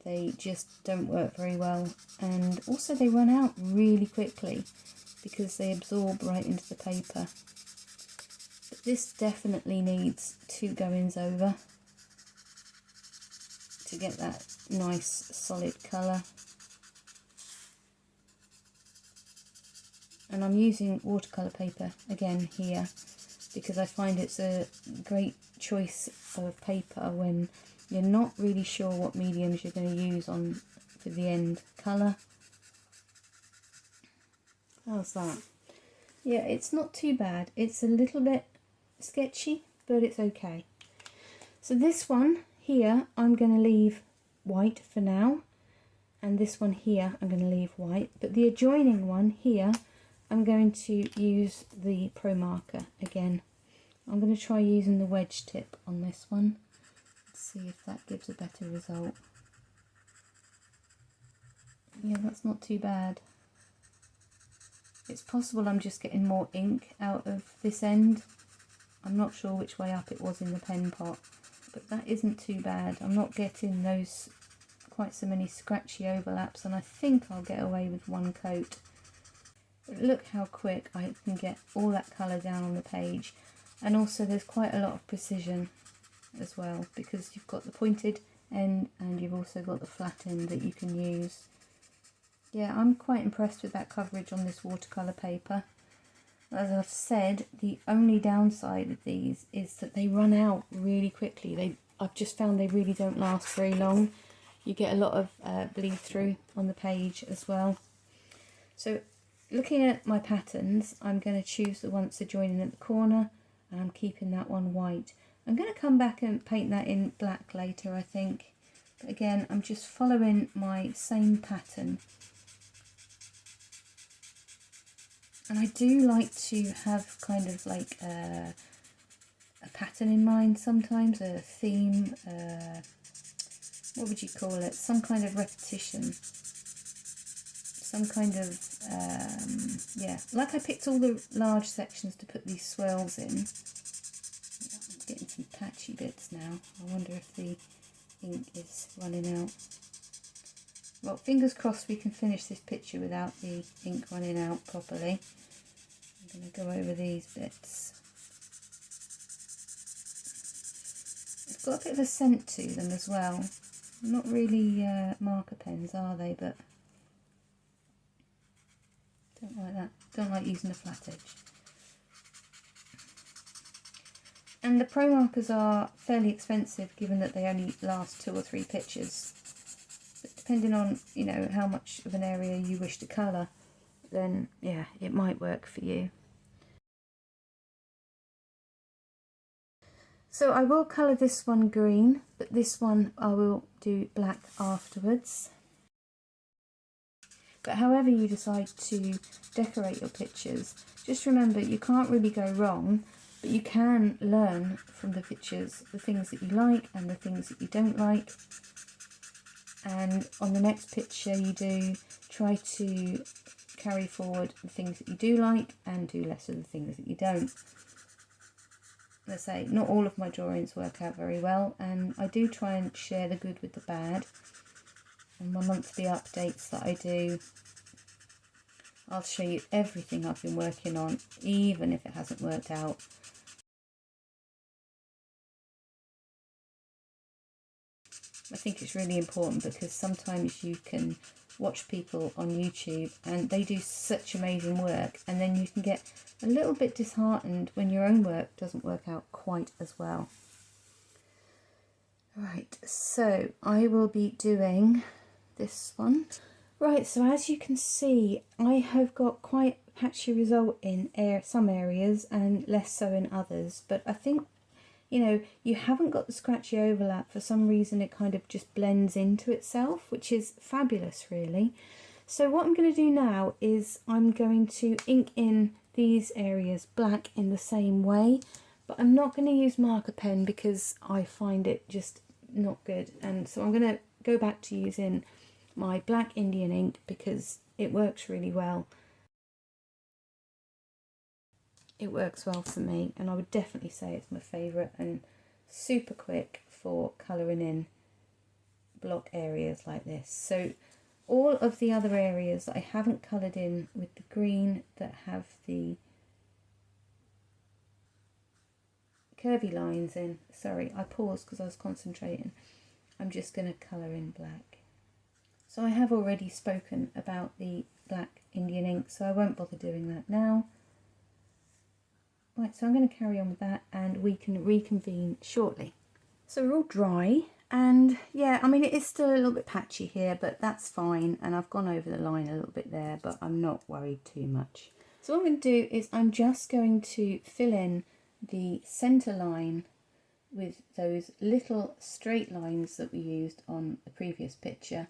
they just don't work very well, and also they run out really quickly because they absorb right into the paper. But this definitely needs 2 goings over to get that nice solid colour. And I'm using watercolour paper again here because I find it's a great choice of paper when you're not really sure what mediums you're going to use for the end colour. How's that? Yeah, it's not too bad. It's a little bit sketchy, but it's okay. So this one here I'm going to leave white for now, and this one here I'm going to leave white, but the adjoining one here I'm going to use the Promarker again. I'm going to try using the wedge tip on this one. Let's see if that gives a better result. Yeah, that's not too bad. It's possible I'm just getting more ink out of this end. I'm not sure which way up it was in the pen pot, but that isn't too bad. I'm not getting those quite so many scratchy overlaps, and I think I'll get away with 1 coat. But look how quick I can get all that colour down on the page. And also there's quite a lot of precision as well, because you've got the pointed end and you've also got the flat end that you can use. Yeah, I'm quite impressed with that coverage on this watercolour paper. As I've said, the only downside of these is that they run out really quickly. I've just found they really don't last very long. You get a lot of bleed through on the page as well. So looking at my patterns, I'm going to choose the one that's adjoining at the corner, and I'm keeping that one white. I'm going to come back and paint that in black later, I think. But again, I'm just following my same pattern. And I do like to have kind of like a pattern in mind sometimes, a theme, what would you call it? Some kind of repetition. Some kind of, yeah, like I picked all the large sections to put these swirls in. I'm getting some patchy bits now. I wonder if the ink is running out. Well, fingers crossed we can finish this picture without the ink running out properly. I'm going to go over these bits. It's got a bit of a scent to them as well. Not really marker pens, are they? But don't like that. Don't like using a flat edge. And the Promarkers are fairly expensive, given that they only last 2 or 3 pictures. But depending on, you know, how much of an area you wish to colour, then yeah, it might work for you. So I will colour this one green, but this one I will do black afterwards. But however you decide to decorate your pictures, just remember you can't really go wrong But you can learn from the pictures the things that you like and the things that you don't like. And on the next picture you do try to carry forward the things that you do like and do less of the things that you don't. As I say, not all of my drawings work out very well, and I do try and share the good with the bad. And my monthly updates that I do, I'll show you everything I've been working on, even if it hasn't worked out. I think it's really important because sometimes you can watch people on YouTube and they do such amazing work, and then you can get a little bit disheartened when your own work doesn't work out quite as well. Right, so I will be doing this one. Right, so as you can see, I have got quite a patchy result in some areas and less so in others, but I think, you know, you haven't got the scratchy overlap. For some reason it kind of just blends into itself, which is fabulous really. So what I'm going to do now is I'm going to ink in these areas black in the same way, but I'm not going to use marker pen because I find it just not good, and so I'm going to go back to using my black Indian ink because it works really well. It works well for me, and I would definitely say it's my favourite and super quick for colouring in block areas like this. So all of the other areas that I haven't coloured in with the green that have the curvy lines in, sorry, I paused because I was concentrating, I'm just going to colour in black. So I have already spoken about the black Indian ink, so I won't bother doing that now. Right, so I'm going to carry on with that and we can reconvene shortly. So we're all dry, and yeah, I mean it is still a little bit patchy here, but that's fine, and I've gone over the line a little bit there, but I'm not worried too much. So what I'm going to do is I'm just going to fill in the centre line with those little straight lines that we used on the previous picture,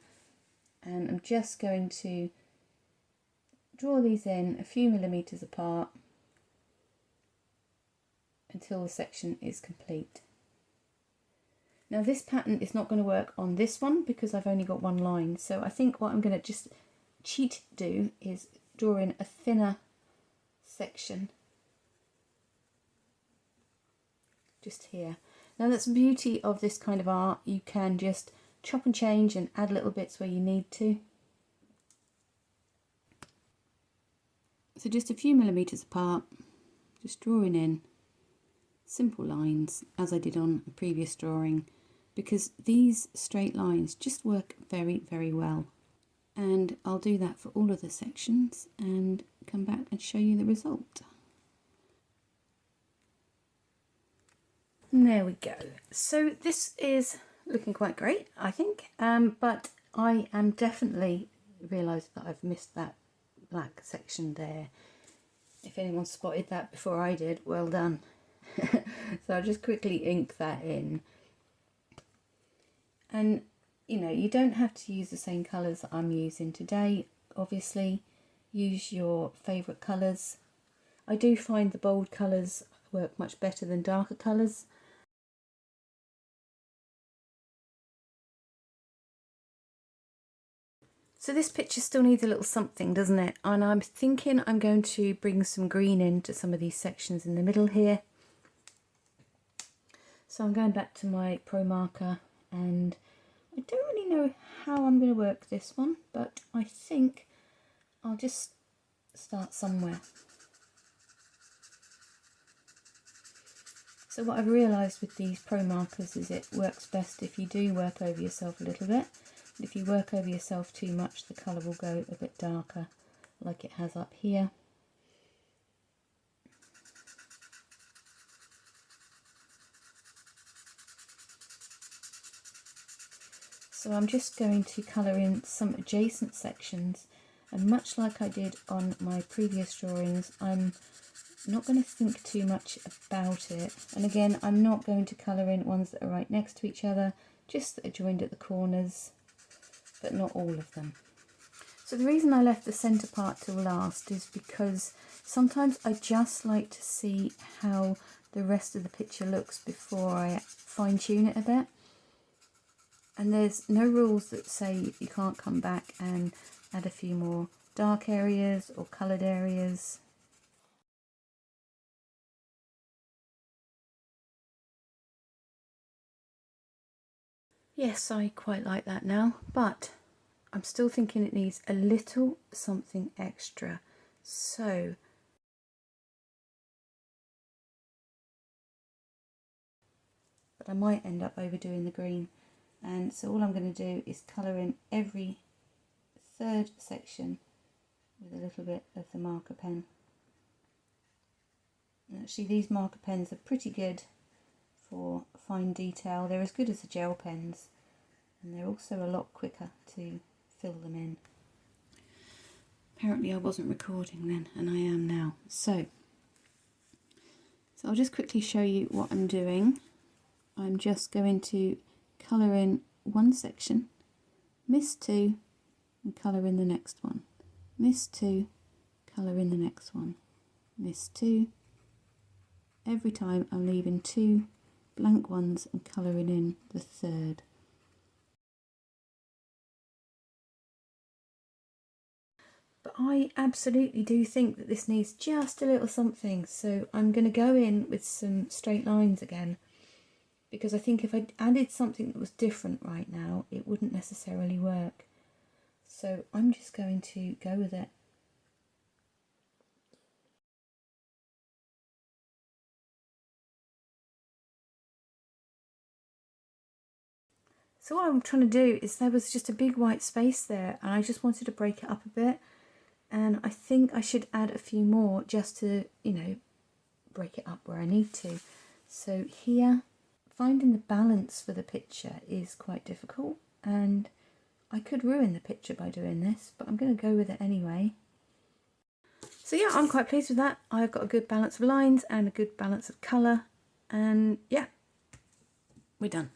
and I'm just going to draw these in a few millimetres apart until the section is complete. Now this pattern is not going to work on this one because I've only got one line, so I think what I'm going to just cheat do is draw in a thinner section just here. Now that's the beauty of this kind of art, you can just chop and change and add little bits where you need to. So just a few millimetres apart, just drawing in simple lines as I did on a previous drawing, because these straight lines just work very, very well. And I'll do that for all of the sections and come back and show you the result. And there we go. So this is looking quite great, I think, but I am definitely realised that I've missed that black section there. If anyone spotted that before I did, well done. So I'll just quickly ink that in. And you know, you don't have to use the same colours that I'm using today. Obviously, use your favourite colours. I do find the bold colours work much better than darker colours. So this picture still needs a little something, doesn't it? And I'm thinking I'm going to bring some green into some of these sections in the middle here. So I'm going back to my Promarker, and I don't really know how I'm going to work this one, but I think I'll just start somewhere. So what I've realised with these Promarkers is it works best if you do work over yourself a little bit. If you work over yourself too much, the colour will go a bit darker, like it has up here. So I'm just going to colour in some adjacent sections, and much like I did on my previous drawings, I'm not going to think too much about it. And again, I'm not going to colour in ones that are right next to each other, just that are joined at the corners, but not all of them. So the reason I left the centre part till last is because sometimes I just like to see how the rest of the picture looks before I fine tune it a bit. And there's no rules that say you can't come back and add a few more dark areas or coloured areas. Yes, I quite like that now, but I'm still thinking it needs a little something extra. So but I might end up overdoing the green, and so all I'm going to do is colour in every third section with a little bit of the marker pen. And actually these marker pens are pretty good for fine detail. They're as good as the gel pens, and they're also a lot quicker to fill them in. Apparently I wasn't recording then, and I am now. So I'll just quickly show you what I'm doing. I'm just going to colour in one section, miss two, and colour in the next one. Miss two, colour in the next one. Miss two. Every time I'm leaving two blank ones and colouring in the third. But I absolutely do think that this needs just a little something, so I'm going to go in with some straight lines again, because I think if I added something that was different right now, it wouldn't necessarily work. So I'm just going to go with it. So what I'm trying to do is, there was just a big white space there, and I just wanted to break it up a bit, and I think I should add a few more just to, you know, break it up where I need to. So here, finding the balance for the picture is quite difficult, and I could ruin the picture by doing this, but I'm going to go with it anyway. So yeah, I'm quite pleased with that. I've got a good balance of lines and a good balance of colour, and yeah, we're done.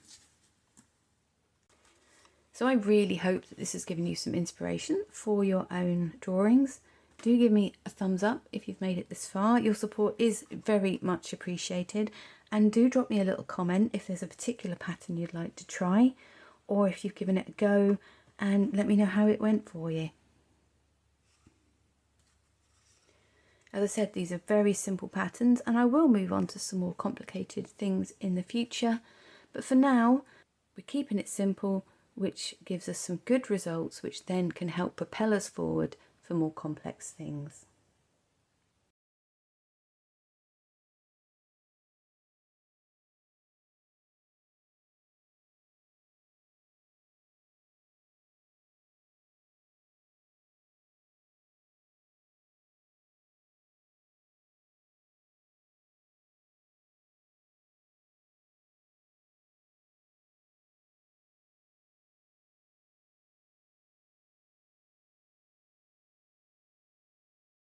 So I really hope that this has given you some inspiration for your own drawings. Do give me a thumbs up if you've made it this far. Your support is very much appreciated, and do drop me a little comment if there's a particular pattern you'd like to try, or if you've given it a go, and let me know how it went for you. As I said, these are very simple patterns, and I will move on to some more complicated things in the future, but for now we're keeping it simple, which gives us some good results, which then can help propel us forward for more complex things.